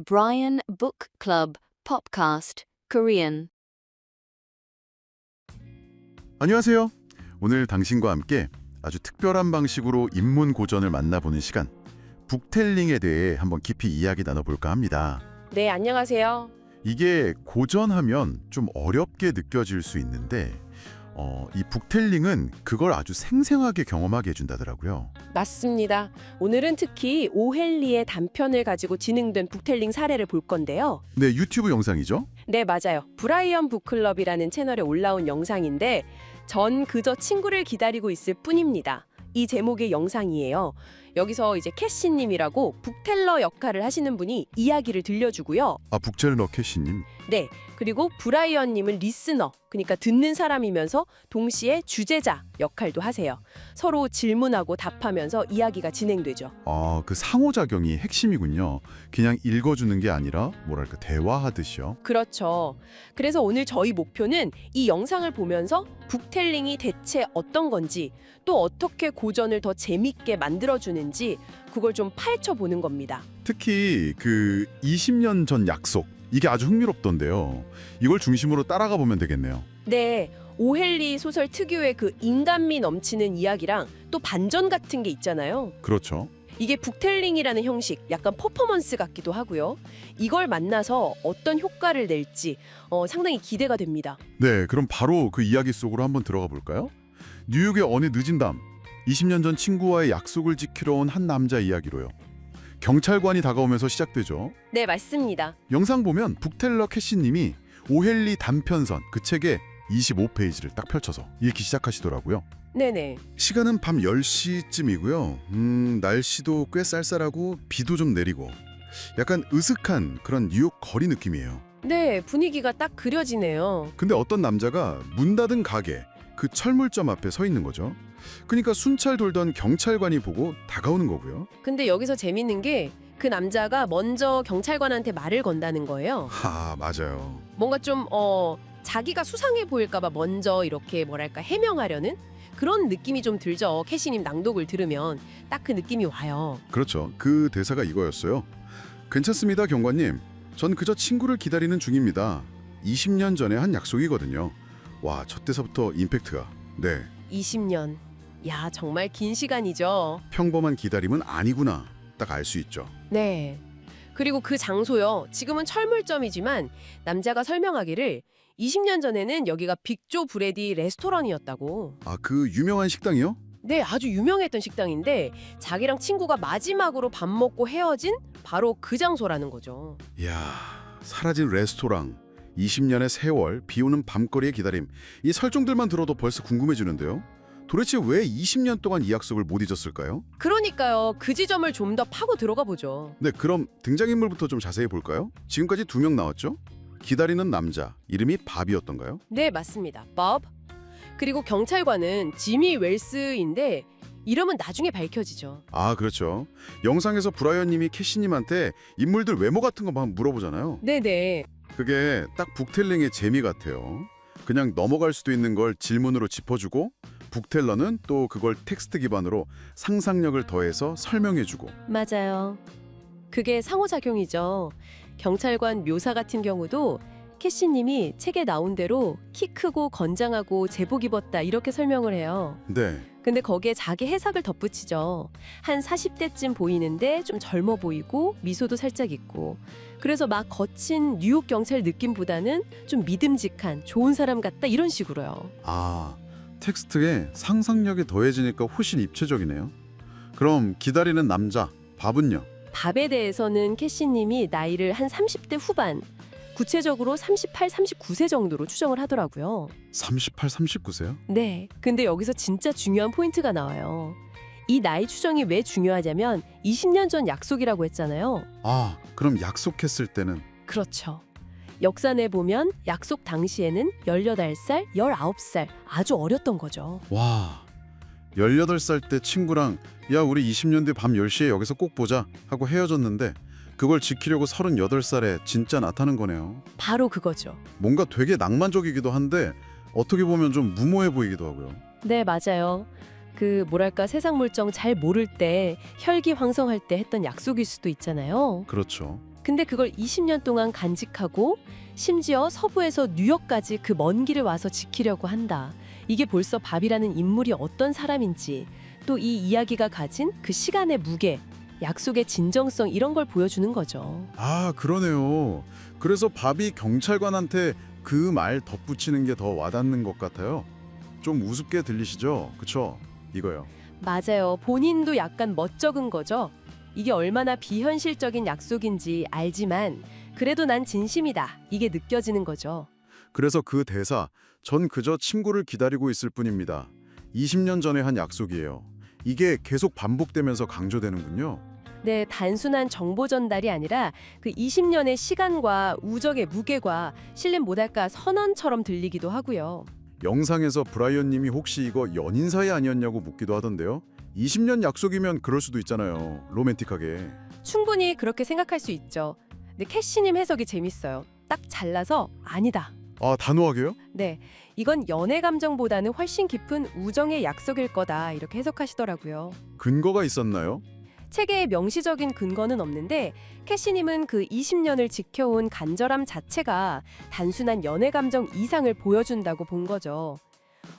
Brian Book Club Popcast Korean. 안녕하세요. 오늘 당신과 함께 아주 특별한 방식으로 인문 고전을 만나보는 시간, 북텔링에 대해 한번 깊이 이야기 나눠볼까 합니다. 네, 안녕하세요. 이게 고전하면 좀 어렵게 느껴질 수 있는데 이 북텔링은 그걸 아주 생생하게 경험하게 해준다더라고요. 맞습니다. 오늘은 특히 오헨리의 단편을 가지고 진행된 북텔링 사례를 볼 건데요. 네, 유튜브 영상이죠? 네, 맞아요. 브라이언 북클럽이라는 채널에 올라온 영상인데 전 그저 친구를 기다리고 있을 뿐입니다. 이 제목의 영상이에요. 여기서 이제 캐시님이라고 북텔러 역할을 하시는 분이 이야기를 들려주고요. 아, 북첼러 캐시님. 네, 그리고 브라이언님은 리스너, 그러니까 듣는 사람이면서 동시에 주제자 역할도 하세요. 서로 질문하고 답하면서 이야기가 진행되죠. 아, 그 상호작용이 핵심이군요. 그냥 읽어주는 게 아니라 뭐랄까 대화하듯이요. 그렇죠. 그래서 오늘 저희 목표는 이 영상을 보면서 북텔링이 대체 어떤 건지 또 어떻게 고전을 더 재밌게 만들어주는지 그걸 좀 파헤쳐 보는 겁니다. 특히 그 20년 전 약속, 이게 아주 흥미롭던데요. 이걸 중심으로 따라가 보면 되겠네요. 네, 오헨리 소설 특유의 그 인간미 넘치는 이야기랑 또 반전 같은 게 있잖아요. 그렇죠. 이게 북텔링이라는 형식, 약간 퍼포먼스 같기도 하고요. 이걸 만나서 어떤 효과를 낼지 상당히 기대가 됩니다. 네, 그럼 바로 그 이야기 속으로 한번 들어가 볼까요? 뉴욕의 어느 늦은 밤, 20년 전 친구와의 약속을 지키러 온 한 남자 이야기로요. 경찰관이 다가오면서 시작되죠. 네, 맞습니다. 영상 보면 북텔러 캐시님이 오헨리 단편선, 그 책의 25페이지를 딱 펼쳐서 읽기 시작하시더라고요. 네네. 시간은 밤 10시쯤이고요. 날씨도 꽤 쌀쌀하고 비도 좀 내리고 약간 으슥한 그런 뉴욕 거리 느낌이에요. 네, 분위기가 딱 그려지네요. 근데 어떤 남자가 문 닫은 가게, 그 철물점 앞에 서 있는 거죠. 그러니까 순찰 돌던 경찰관이 보고 다가오는 거고요. 근데 여기서 재밌는 게 그 남자가 먼저 경찰관한테 말을 건다는 거예요. 맞아요. 뭔가 좀 자기가 수상해 보일까 봐 먼저 이렇게 뭐랄까 해명하려는 그런 느낌이 좀 들죠. 캐시님 낭독을 들으면 딱 그 느낌이 와요. 그렇죠. 그 대사가 이거였어요. 괜찮습니다, 경관님. 전 그저 친구를 기다리는 중입니다. 20년 전에 한 약속이거든요. 와, 첫 대사부터 임팩트가. 네, 20년. 야, 정말 긴 시간이죠. 평범한 기다림은 아니구나. 딱 알 수 있죠. 네. 그리고 그 장소요. 지금은 철물점이지만 남자가 설명하기를 20년 전에는 여기가 빅조 브레디 레스토랑이었다고. 아, 그 유명한 식당이요? 네, 아주 유명했던 식당인데 자기랑 친구가 마지막으로 밥 먹고 헤어진 바로 그 장소라는 거죠. 이야, 사라진 레스토랑, 20년의 세월, 비오는 밤거리의 기다림. 이 설정들만 들어도 벌써 궁금해지는데요. 도대체 왜 20년 동안 이 약속을 못 잊었을까요? 그러니까요. 그 지점을 좀 더 파고 들어가 보죠. 네, 그럼 등장인물부터 좀 자세히 볼까요? 지금까지 2명 나왔죠? 기다리는 남자, 이름이 밥이었던가요? 네, 맞습니다. 밥. 그리고 경찰관은 지미 웰스인데 이름은 나중에 밝혀지죠. 아, 그렇죠. 영상에서 브라이언 님이 캐시님한테 인물들 외모 같은 거 막 물어보잖아요. 네네. 그게 딱 북텔링의 재미 같아요. 그냥 넘어갈 수도 있는 걸 질문으로 짚어주고 북텔러는 또 그걸 텍스트 기반으로 상상력을 더해서 설명해주고. 맞아요. 그게 상호작용이죠. 경찰관 묘사 같은 경우도 캐시님이 책에 나온 대로 키 크고 건장하고 제복 입었다 이렇게 설명을 해요. 네, 근데 거기에 자기 해석을 덧붙이죠. 한 40대쯤 보이는데 좀 젊어 보이고 미소도 살짝 있고. 그래서 막 거친 뉴욕 경찰 느낌보다는 좀 믿음직한 좋은 사람 같다 이런 식으로요. 아, 텍스트에 상상력이 더해지니까 훨씬 입체적이네요. 그럼 기다리는 남자, 밥은요? 밥에 대해서는 캐시님이 나이를 한 30대 후반, 구체적으로 38, 39세 정도로 추정을 하더라고요. 38, 39세요? 네, 근데 여기서 진짜 중요한 포인트가 나와요. 이 나이 추정이 왜 중요하냐면 20년 전 약속이라고 했잖아요. 아, 그럼 약속했을 때는? 그렇죠. 역산해 보면 약속 당시에는 18살, 19살 아주 어렸던 거죠. 와, 18살 때 친구랑 야, 우리 20년 뒤 밤 10시에 여기서 꼭 보자 하고 헤어졌는데 그걸 지키려고 38살에 진짜 나타난 거네요. 바로 그거죠. 뭔가 되게 낭만적이기도 한데 어떻게 보면 좀 무모해 보이기도 하고요. 네, 맞아요. 그 뭐랄까 세상 물정 잘 모를 때 혈기왕성할 때 했던 약속일 수도 있잖아요. 그렇죠. 근데 그걸 20년 동안 간직하고 심지어 서부에서 뉴욕까지 그 먼 길을 와서 지키려고 한다. 이게 벌써 밥이라는 인물이 어떤 사람인지, 또 이 이야기가 가진 그 시간의 무게, 약속의 진정성 이런 걸 보여주는 거죠. 아, 그러네요. 그래서 밥이 경찰관한테 그 말 덧붙이는 게 더 와닿는 것 같아요. 좀 우습게 들리시죠? 그쵸? 이거요. 맞아요. 본인도 약간 멋쩍은 거죠. 이게 얼마나 비현실적인 약속인지 알지만 그래도 난 진심이다. 이게 느껴지는 거죠. 그래서 그 대사, 전 그저 친구를 기다리고 있을 뿐입니다. 20년 전에 한 약속이에요. 이게 계속 반복되면서 강조되는군요. 네, 단순한 정보 전달이 아니라 그 20년의 시간과 우정의 무게가 실린 뭐랄까 선언처럼 들리기도 하고요. 영상에서 브라이언 님이 혹시 이거 연인 사이 아니었냐고 묻기도 하던데요. 20년 약속이면 그럴 수도 있잖아요. 로맨틱하게. 충분히 그렇게 생각할 수 있죠. 근데 캐시님 해석이 재밌어요. 딱 잘라서 아니다. 아, 단호하게요? 네, 이건 연애 감정보다는 훨씬 깊은 우정의 약속일 거다 이렇게 해석하시더라고요. 근거가 있었나요? 책에 명시적인 근거는 없는데 캐시님은 그 20년을 지켜온 간절함 자체가 단순한 연애 감정 이상을 보여준다고 본 거죠.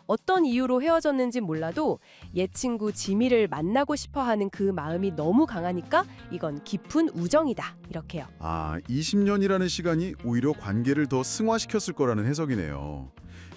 어떤 이유로 헤어졌는지 몰라도 옛 친구 지미를 만나고 싶어하는 그 마음이 너무 강하니까 이건 깊은 우정이다 이렇게요. 아, 20년이라는 시간이 오히려 관계를 더 승화시켰을 거라는 해석이네요.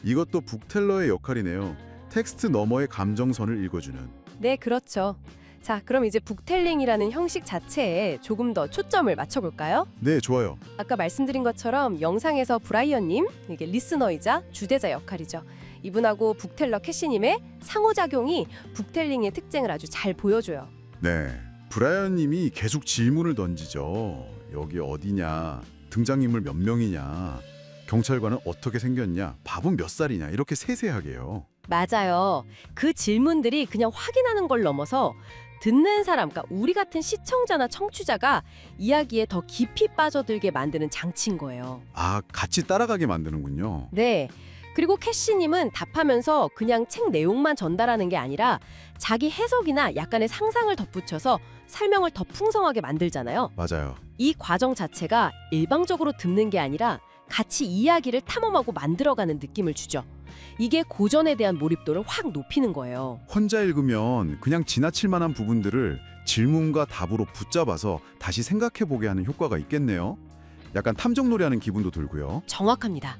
이것도 북텔러의 역할이네요. 텍스트 너머의 감정선을 읽어주는. 네, 그렇죠. 자, 그럼 이제 북텔링이라는 형식 자체에 조금 더 초점을 맞춰볼까요? 네, 좋아요. 아까 말씀드린 것처럼 영상에서 브라이언님, 이게 리스너이자 주대자 역할이죠. 이분하고 북텔러 캐시님의 상호작용이 북텔링의 특징을 아주 잘 보여줘요. 네, 브라이언 님이 계속 질문을 던지죠. 여기 어디냐, 등장인물 몇 명이냐, 경찰관은 어떻게 생겼냐, 밥은 몇 살이냐, 이렇게 세세하게요. 맞아요. 그 질문들이 그냥 확인하는 걸 넘어서 듣는 사람, 그러니까 우리 같은 시청자나 청취자가 이야기에 더 깊이 빠져들게 만드는 장치인 거예요. 아, 같이 따라가게 만드는군요. 네. 그리고 캐시님은 답하면서 그냥 책 내용만 전달하는 게 아니라 자기 해석이나 약간의 상상을 덧붙여서 설명을 더 풍성하게 만들잖아요. 맞아요. 이 과정 자체가 일방적으로 듣는 게 아니라 같이 이야기를 탐험하고 만들어가는 느낌을 주죠. 이게 고전에 대한 몰입도를 확 높이는 거예요. 혼자 읽으면 그냥 지나칠 만한 부분들을 질문과 답으로 붙잡아서 다시 생각해보게 하는 효과가 있겠네요. 약간 탐정놀이하는 기분도 들고요. 정확합니다.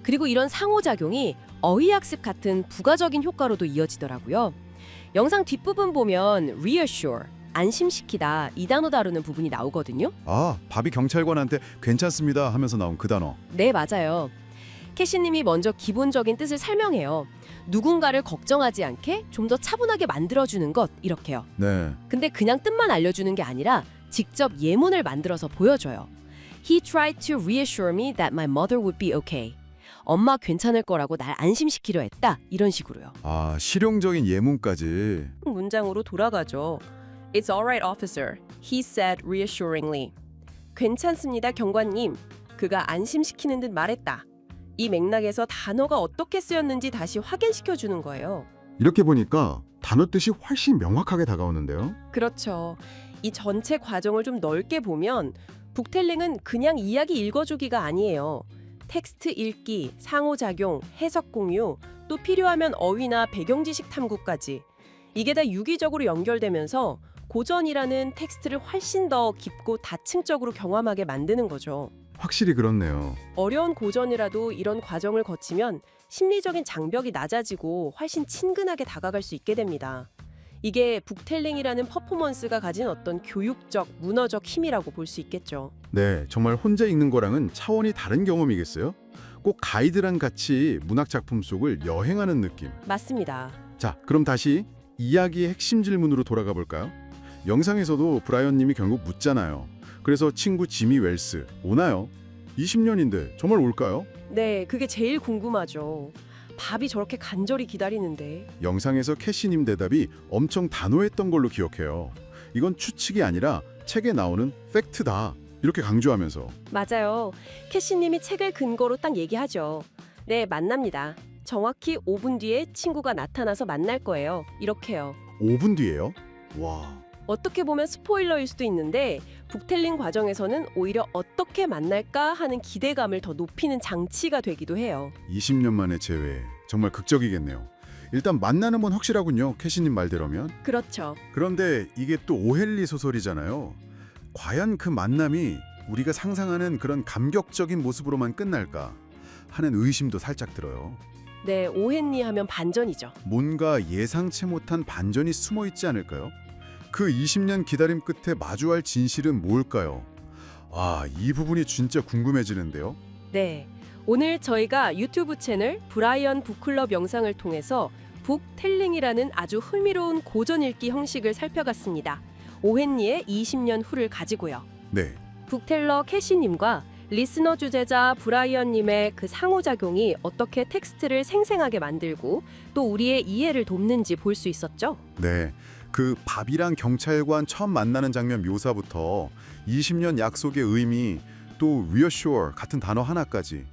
그리고 이런 상호작용이 어휘학습 같은 부가적인 효과로도 이어지더라고요. 영상 뒷부분 보면 reassure, 안심시키다 이 단어 다루는 부분이 나오거든요. 아, 밥이 경찰관한테 괜찮습니다 하면서 나온 그 단어. 네, 맞아요. 캐시님이 먼저 기본적인 뜻을 설명해요. 누군가를 걱정하지 않게 좀 더 차분하게 만들어주는 것 이렇게요. 네. 근데 그냥 뜻만 알려주는 게 아니라 직접 예문을 만들어서 보여줘요. He tried to reassure me that my mother would be okay. 엄마 괜찮을 거라고 날 안심시키려 했다. 이런 식으로요. 아, 실용적인 예문까지. 문장으로 돌아가죠. It's all right, officer. He said reassuringly. 괜찮습니다, 경관님. 그가 안심시키는 듯 말했다. 이 맥락에서 단어가 어떻게 쓰였는지 다시 확인시켜 주는 거예요. 이렇게 보니까 단어 뜻이 훨씬 명확하게 다가오는데요. 그렇죠. 이 전체 과정을 좀 넓게 보면 북텔링은 그냥 이야기 읽어주기가 아니에요. 텍스트 읽기, 상호작용, 해석 공유, 또 필요하면 어휘나 배경 지식 탐구까지. 이게 다 유기적으로 연결되면서 고전이라는 텍스트를 훨씬 더 깊고 다층적으로 경험하게 만드는 거죠. 확실히 그렇네요. 어려운 고전이라도 이런 과정을 거치면 심리적인 장벽이 낮아지고 훨씬 친근하게 다가갈 수 있게 됩니다. 이게 북텔링이라는 퍼포먼스가 가진 어떤 교육적, 문화적 힘이라고 볼 수 있겠죠. 네, 정말 혼자 읽는 거랑은 차원이 다른 경험이겠어요? 꼭 가이드랑 같이 문학 작품 속을 여행하는 느낌. 맞습니다. 자, 그럼 다시 이야기의 핵심 질문으로 돌아가 볼까요? 영상에서도 브라이언 님이 결국 묻잖아요. 그래서 친구 지미 웰스 오나요? 20년인데 정말 올까요? 네, 그게 제일 궁금하죠. 밥이 저렇게 간절히 기다리는데. 영상에서 캐시님 대답이 엄청 단호했던 걸로 기억해요. 이건 추측이 아니라 책에 나오는 팩트다. 이렇게 강조하면서. 맞아요. 캐시님이 책을 근거로 딱 얘기하죠. 네, 만납니다. 정확히 5분 뒤에 친구가 나타나서 만날 거예요. 이렇게요. 5분 뒤에요? 와, 어떻게 보면 스포일러일 수도 있는데 북텔링 과정에서는 오히려 어떻게 만날까 하는 기대감을 더 높이는 장치가 되기도 해요. 20년 만에 재회. 정말 극적이겠네요. 일단 만나는 건 확실하군요. 캐시님 말대로면. 그렇죠. 그런데 이게 또 오헨리 소설이잖아요. 과연 그 만남이 우리가 상상하는 그런 감격적인 모습으로만 끝날까 하는 의심도 살짝 들어요. 네, 오헨리 하면 반전이죠. 뭔가 예상치 못한 반전이 숨어 있지 않을까요? 그 20년 기다림 끝에 마주할 진실은 뭘까요? 이 부분이 진짜 궁금해지는데요. 네, 오늘 저희가 유튜브 채널 브라이언 북클럽 영상을 통해서 북텔링이라는 아주 흥미로운 고전 읽기 형식을 살펴봤습니다. 오헨리의 20년 후를 가지고요. 네, 북텔러 캐시님과 리스너 주제자 브라이언님의 그 상호작용이 어떻게 텍스트를 생생하게 만들고 또 우리의 이해를 돕는지 볼 수 있었죠. 네. 그 밥이랑 경찰관 처음 만나는 장면 묘사부터 20년 약속의 의미, 또 reassure 같은 단어 하나까지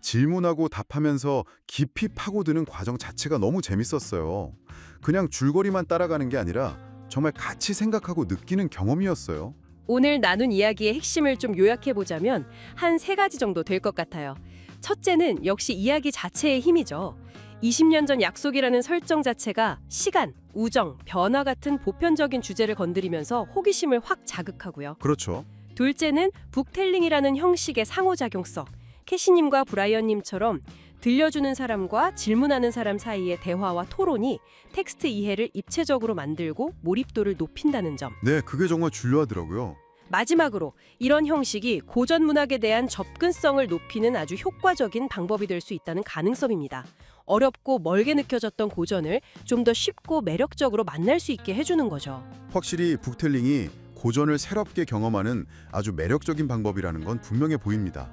질문하고 답하면서 깊이 파고드는 과정 자체가 너무 재밌었어요. 그냥 줄거리만 따라가는 게 아니라 정말 같이 생각하고 느끼는 경험이었어요. 오늘 나눈 이야기의 핵심을 좀 요약해보자면 한 3가지 정도 될 것 같아요. 첫째는 역시 이야기 자체의 힘이죠. 20년 전 약속이라는 설정 자체가 시간, 우정, 변화 같은 보편적인 주제를 건드리면서 호기심을 확 자극하고요. 그렇죠. 둘째는 북텔링이라는 형식의 상호작용성. 캐시님과 브라이언님처럼 들려주는 사람과 질문하는 사람 사이의 대화와 토론이 텍스트 이해를 입체적으로 만들고 몰입도를 높인다는 점. 네, 그게 정말 중요하더라고요. 마지막으로 이런 형식이 고전 문학에 대한 접근성을 높이는 아주 효과적인 방법이 될 수 있다는 가능성입니다. 어렵고 멀게 느껴졌던 고전을 좀 더 쉽고 매력적으로 만날 수 있게 해주는 거죠. 확실히 북텔링이 고전을 새롭게 경험하는 아주 매력적인 방법이라는 건 분명해 보입니다.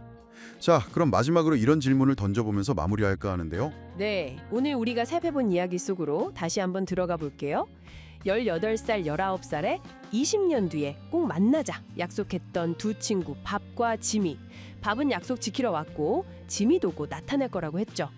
자, 그럼 마지막으로 이런 질문을 던져보면서 마무리할까 하는데요. 네, 오늘 우리가 살펴본 이야기 속으로 다시 한번 들어가 볼게요. 18살, 19살에 20년 뒤에 꼭 만나자 약속했던 두 친구 밥과 지미. 밥은 약속 지키러 왔고 지미도 곧 나타날 거라고 했죠.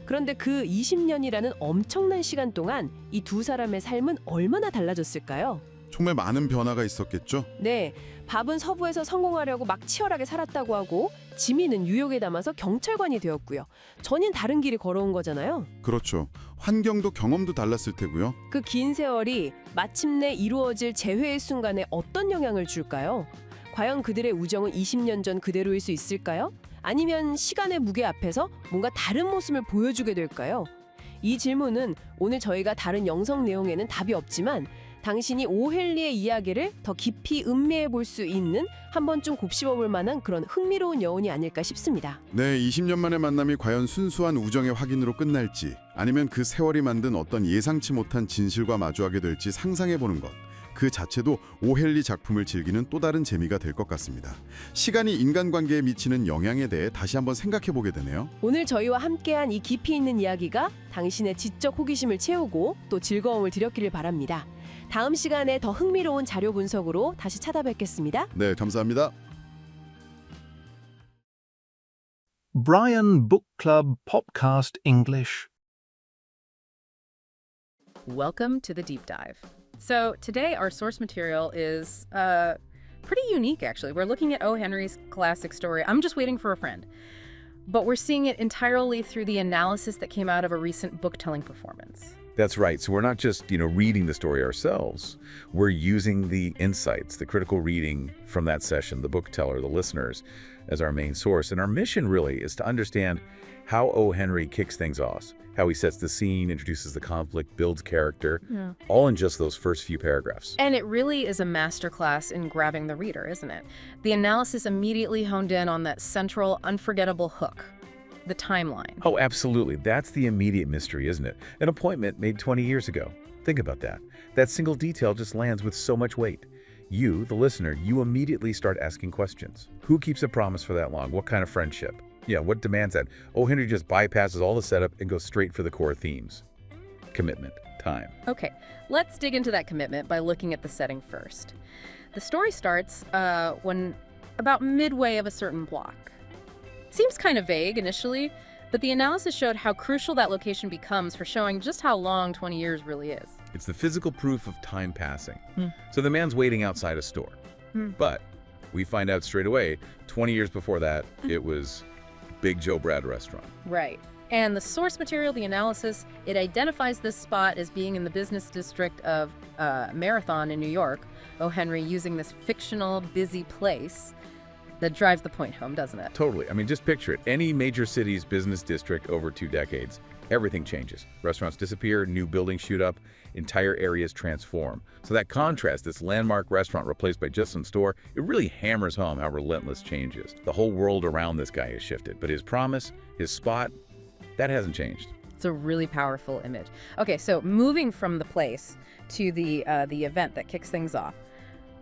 그런데 그 20년이라는 엄청난 시간 동안 이 두 사람의 삶은 얼마나 달라졌을까요? 정말 많은 변화가 있었겠죠? 네, 밥은 서부에서 성공하려고 막 치열하게 살았다고 하고 지미는 뉴욕에 남아서 경찰관이 되었고요. 전혀 다른 길을 걸어온 거잖아요. 그렇죠. 환경도 경험도 달랐을 테고요. 그 긴 세월이 마침내 이루어질 재회의 순간에 어떤 영향을 줄까요? 과연 그들의 우정은 20년 전 그대로일 수 있을까요? 아니면 시간의 무게 앞에서 뭔가 다른 모습을 보여주게 될까요? 이 질문은 오늘 저희가 다른 영상 내용에는 답이 없지만 당신이 오헨리의 이야기를 더 깊이 음미해 볼 수 있는 한 번쯤 곱씹어 볼 만한 그런 흥미로운 여운이 아닐까 싶습니다. 네, 20년 만의 만남이 과연 순수한 우정의 확인으로 끝날지 아니면 그 세월이 만든 어떤 예상치 못한 진실과 마주하게 될지 상상해보는 것. 그 자체도 오헨리 작품을 즐기는 또 다른 재미가 될 것 같습니다. 시간이 인간관계에 미치는 영향에 대해 다시 한번 생각해보게 되네요. 오늘 저희와 함께한 이 깊이 있는 이야기가 당신의 지적 호기심을 채우고 또 즐거움을 드렸기를 바랍니다. 다음 시간에 더 흥미로운 자료 분석으로 다시 찾아뵙겠습니다. 네, 감사합니다. Brian Book Club Podcast English. Welcome to the deep dive. So today our source material is pretty unique, actually. We're looking at O. Henry's classic story, I'm Just Waiting for a Friend. But we're seeing it entirely through the analysis that came out of a recent book-telling performance. That's right. So we're not just, reading the story ourselves. We're using the insights, the critical reading from that session, the book teller, the listeners, as our main source. And our mission really is to understand how O. Henry kicks things off, how he sets the scene, introduces the conflict, builds character, all in just those first few paragraphs. And it really is a masterclass in grabbing the reader, isn't it? The analysis immediately honed in on that central, unforgettable hook, the timeline. Oh, absolutely. That's the immediate mystery, isn't it? An appointment made 20 years ago. Think about that. That single detail just lands with so much weight. You, the listener, you immediately start asking questions. Who keeps a promise for that long? What kind of friendship? Yeah, what demands that? O. Henry just bypasses all the setup and goes straight for the core themes. Commitment, time. Okay, let's dig into that commitment by looking at the setting first. The story starts when about midway of a certain block. Seems kind of vague initially, but the analysis showed how crucial that location becomes for showing just how long 20 years really is. It's the physical proof of time passing. So the man's waiting outside a store. But we find out straight away, 20 years before that, it was Big Joe Brad restaurant. Right. And the source material, the analysis, it identifies this spot as being in the business district of Marathon in New York. O. Henry using this fictional, busy place. That drives the point home, doesn't it? Totally. I mean, just picture it. Any major city's business district over 2 decades, everything changes. Restaurants disappear, new buildings shoot up, entire areas transform. So that contrast, this landmark restaurant replaced by just some store, it really hammers home how relentless change is. The whole world around this guy has shifted, but his promise, his spot, that hasn't changed. It's a really powerful image. Okay, so moving from the place to the event that kicks things off,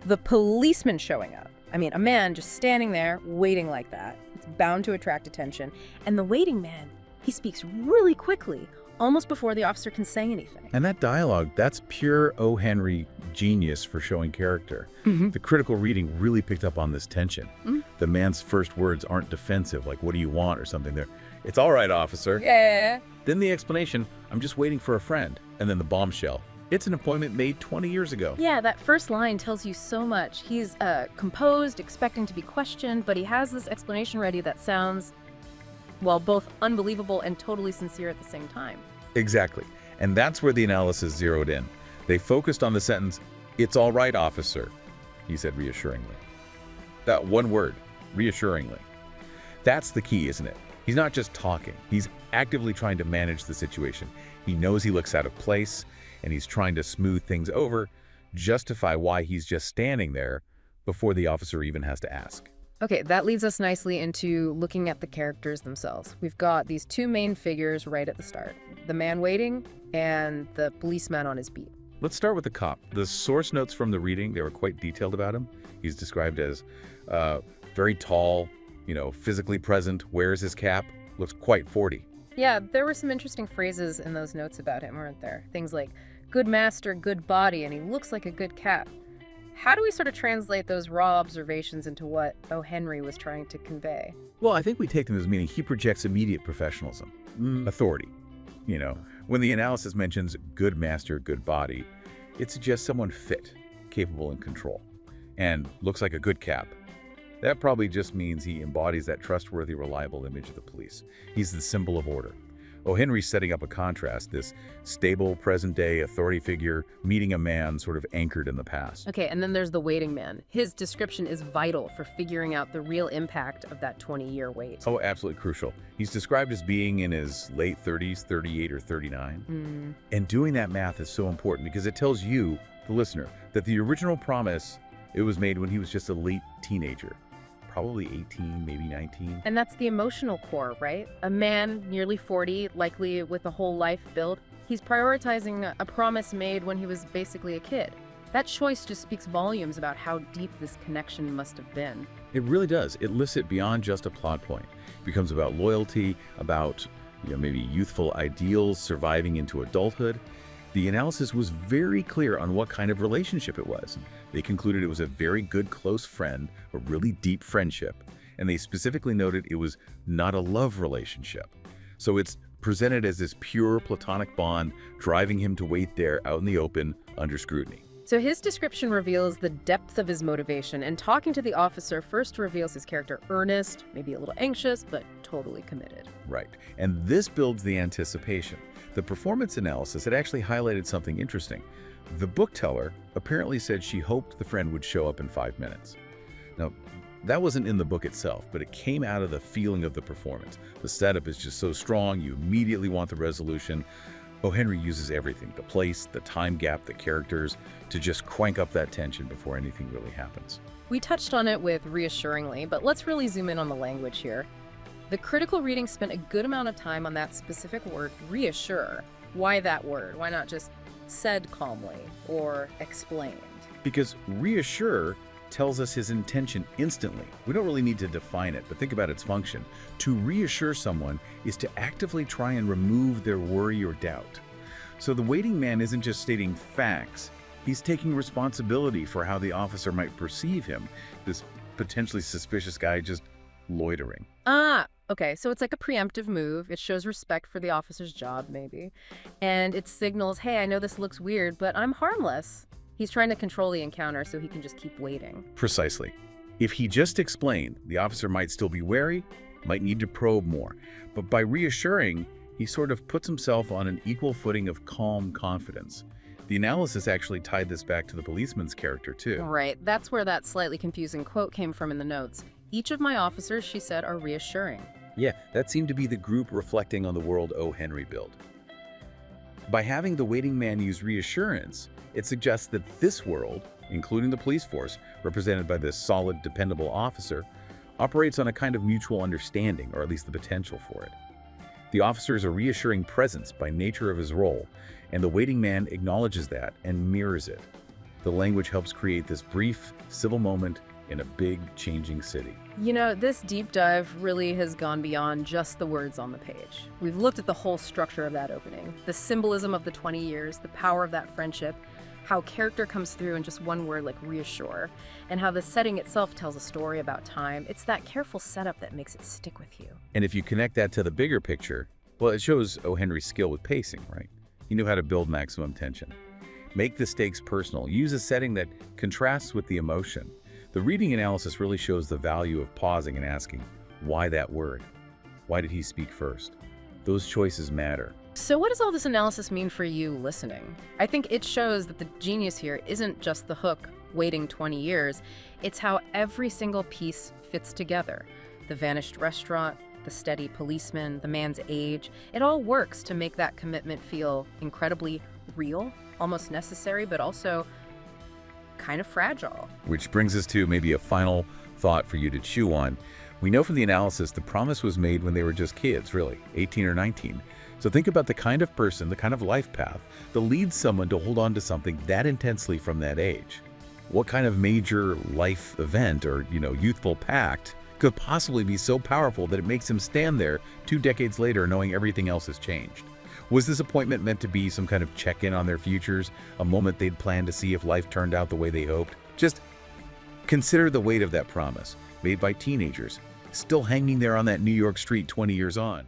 the policeman showing up. I mean, a man just standing there waiting like that. It's bound to attract attention. And the waiting man, he speaks really quickly, almost before the officer can say anything. And that dialogue, that's pure O. Henry genius for showing character. The critical reading really picked up on this tension. The man's first words aren't defensive, like, what do you want, or something there. It's all right, officer. Yeah. Then the explanation, I'm just waiting for a friend. And then the bombshell. It's an appointment made 20 years ago. Yeah, that first line tells you so much. He's composed, expecting to be questioned, but he has this explanation ready that sounds, well, both unbelievable and totally sincere at the same time. Exactly. And that's where the analysis zeroed in. They focused on the sentence, it's all right, officer, he said reassuringly. That one word, reassuringly. That's the key, isn't it? He's not just talking. He's actively trying to manage the situation. He knows he looks out of place, and he's trying to smooth things over, justify why he's just standing there before the officer even has to ask. Okay, that leads us nicely into looking at the characters themselves. We've got these 2 main figures right at the start, the man waiting and the policeman on his beat. Let's start with the cop. The source notes from the reading, they were quite detailed about him. He's described as very tall, physically present, wears his cap, looks quite 40. Yeah, there were some interesting phrases in those notes about him, weren't there? Things like, good master, good body, and he looks like a good cap. How do we sort of translate those raw observations into what O. Henry was trying to convey? Well, I think we take them as meaning he projects immediate professionalism, authority. When the analysis mentions good master, good body, it suggests someone fit, capable, and control, and looks like a good cap. That probably just means he embodies that trustworthy, reliable image of the police. He's the symbol of order. O. Henry's setting up a contrast, this stable, present-day authority figure meeting a man sort of anchored in the past. Okay, and then there's the waiting man. His description is vital for figuring out the real impact of that 20-year wait. Oh, absolutely crucial. He's described as being in his late 30s, 38 or 39. And doing that math is so important because it tells you, the listener, that the original promise, it was made when he was just a late teenager. Probably 18, maybe 19. And that's the emotional core, right? A man nearly 40, likely with a whole life built. He's prioritizing a promise made when he was basically a kid. That choice just speaks volumes about how deep this connection must have been. It really does. It lifts it beyond just a plot point. It becomes about loyalty, about maybe youthful ideals surviving into adulthood. The analysis was very clear on what kind of relationship it was. They concluded it was a very good close friend, a really deep friendship, and they specifically noted it was not a love relationship. So it's presented as this pure platonic bond driving him to wait there out in the open under scrutiny. So his description reveals the depth of his motivation, and talking to the officer first reveals his character earnest, maybe a little anxious, but totally committed. Right, and this builds the anticipation. The performance analysis had actually highlighted something interesting. The book teller apparently said she hoped the friend would show up in 5 minutes. Now, that wasn't in the book itself, but it came out of the feeling of the performance. The setup is just so strong, you immediately want the resolution. O. Henry uses everything, the place, the time gap, the characters, to just crank up that tension before anything really happens. We touched on it with reassuringly, but let's really zoom in on the language here. The critical reading spent a good amount of time on that specific word, reassure. Why that word? Why not just said calmly or explained? Because reassure tells us his intention instantly. We don't really need to define it, but think about its function. To reassure someone is to actively try and remove their worry or doubt. So the waiting man isn't just stating facts, he's taking responsibility for how the officer might perceive him, this potentially suspicious guy just loitering. Okay, so it's like a preemptive move. It shows respect for the officer's job, maybe. And it signals, hey, I know this looks weird, but I'm harmless. He's trying to control the encounter so he can just keep waiting. Precisely. If he just explained, the officer might still be wary, might need to probe more. But by reassuring, he sort of puts himself on an equal footing of calm confidence. The analysis actually tied this back to the policeman's character, too. Right, that's where that slightly confusing quote came from in the notes. Each of my officers, she said, are reassuring. Yeah, that seemed to be the group reflecting on the world O. Henry built. By having the waiting man use reassurance, it suggests that this world, including the police force, represented by this solid, dependable officer, operates on a kind of mutual understanding, or at least the potential for it. The officer is a reassuring presence by nature of his role, and the waiting man acknowledges that and mirrors it. The language helps create this brief, civil moment in a big, changing city. You know, this deep dive really has gone beyond just the words on the page. We've looked at the whole structure of that opening, the symbolism of the 20 years, the power of that friendship, how character comes through in just one word like reassure, and how the setting itself tells a story about time. It's that careful setup that makes it stick with you. And if you connect that to the bigger picture, well, it shows O. Henry's skill with pacing, right? He knew how to build maximum tension. Make the stakes personal. Use a setting that contrasts with the emotion. The reading analysis really shows the value of pausing and asking, why that word? Why did he speak first? Those choices matter. So what does all this analysis mean for you listening? I think it shows that the genius here isn't just the hook, waiting 20 years. It's how every single piece fits together. The vanished restaurant, the steady policeman, the man's age. It all works to make that commitment feel incredibly real, almost necessary, but also kind of fragile. Which brings us to maybe a final thought for you to chew on. We know from the analysis the promise was made when they were just kids, really, 18 or 19. So think about the kind of person, the kind of life path that leads someone to hold on to something that intensely from that age. What kind of major life event or, youthful pact could possibly be so powerful that it makes him stand there 2 decades later knowing everything else has changed? Was this appointment meant to be some kind of check-in on their futures, a moment they'd planned to see if life turned out the way they hoped? Just consider the weight of that promise, made by teenagers, still hanging there on that New York street 20 years on.